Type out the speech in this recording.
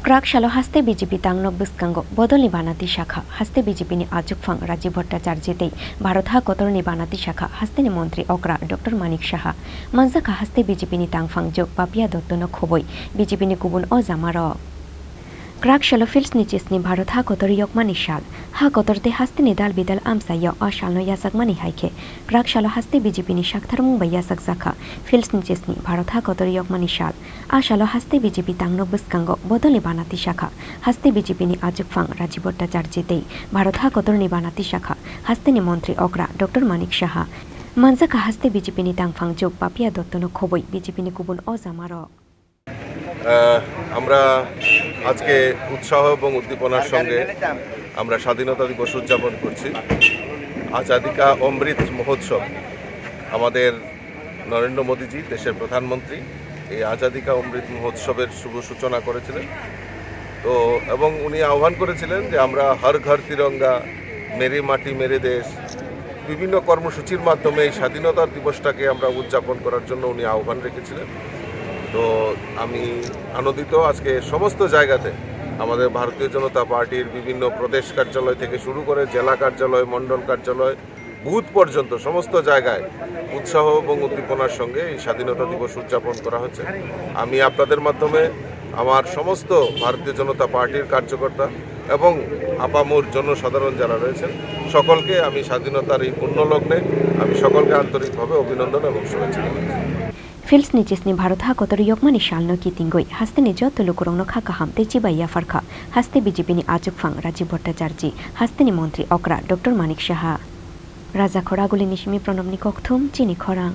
क्राक शालो हस्ते बीजेपी तांगनोक बिस्कांगो बदलनि बानाती शाखा हस्ते बीजेपीनि आजुकफां राजीव भट्टाचार्यते भारत हा कोतरनि बानाती शाखा हस्तेनि मंत्री अक्रा डॉक्टर मानिक शाह मंजाखा हस्ते बीजेपीनि तांगफां जोग पापिया दत्तनो खोबै बीजेपीनि गुबुन अजामार क्राक शालो फिल्स निचेसनि भारत हा कोतर यकमानि शाल हा कोतरते हस्तेनि दाल बिदाल आमसाया अशालनो यासकमानि हाइखे क्राक शालो हस्ते बीजेपीनि शाखथारमुं बाया सकजाखा फिल्स निचेसनि भारत हा कोतर यकमानि शाल आशालो हस्ते बीजेपी तांगनो बिस्कांगो बदलनि बानाती शाखा हस्ते बीजेपीनि आजुकफां राजीव भट्टाचार्यते भारत हा कोतरनि बानाती शाखा हस्तेनि मंत्री अक्रा डॉक्टर मानिक शाह मंजाखा हस्ते बीजेपीनि तांगफां जोग पापिया दत्तनो खोबै बीजेपीनि गुबुन अजामार আমরা আজকে উৎসাহ এবং উদ্দীপনার সঙ্গে আমরা স্বাধীনতা দিবস উদযাপন করছি। আজাদি কা অমৃত মহোৎসব আমাদের নরেন্দ্র মোদীজি দেশের প্রধানমন্ত্রী এই আজাদি কা অমৃত মহোৎসবের শুভ সূচনা করেছিলেন। তো এবং উনি আহ্বান করেছিলেন যে আমরা হর ঘর তিরঙ্গা, মেরে মাটি মেরে দেশ বিভিন্ন কর্মসূচির মাধ্যমে এই স্বাধীনতা দিবসটাকে আমরা উদযাপন করার জন্য উনি আহ্বান রেখেছিলেন। তো আমি আনন্দিত আজকে সমস্ত জায়গাতে আমাদের ভারতীয় জনতা পার্টির বিভিন্ন প্রদেশ কার্যালয় থেকে শুরু করে জেলা কার্যালয়, মণ্ডল কার্যালয়, বুথ পর্যন্ত সমস্ত জায়গায় উৎসাহ এবং উদ্দীপনার সঙ্গে এই স্বাধীনতা দিবস উদযাপন করা হচ্ছে। আমি আপনাদের মাধ্যমে আমার সমস্ত ভারতীয় জনতা পার্টির কার্যকর্তা এবং আপামর জনসাধারণ যারা রয়েছেন সকলকে আমি স্বাধীনতার এই পুণ্যলগ্নে আমি সকলকে আন্তরিকভাবে অভিনন্দন এবং শুভেচ্ছা জানাচ্ছি। फिल्स निचेसनि भारत हा कोतर यकमानि शालनो कितिंगoi हस्ते निजो तुलुकुरंनो खाका हामते चिबाइया फरखा हस्ते बीजेपीनि आजुकफां राजीव भट्टाचार्य हस्तेनि मंत्री अक्रा डॉक्टर मानिक शाह राजा खरागुली निशिमी प्रणबनि कक्थुम चिनी खरां।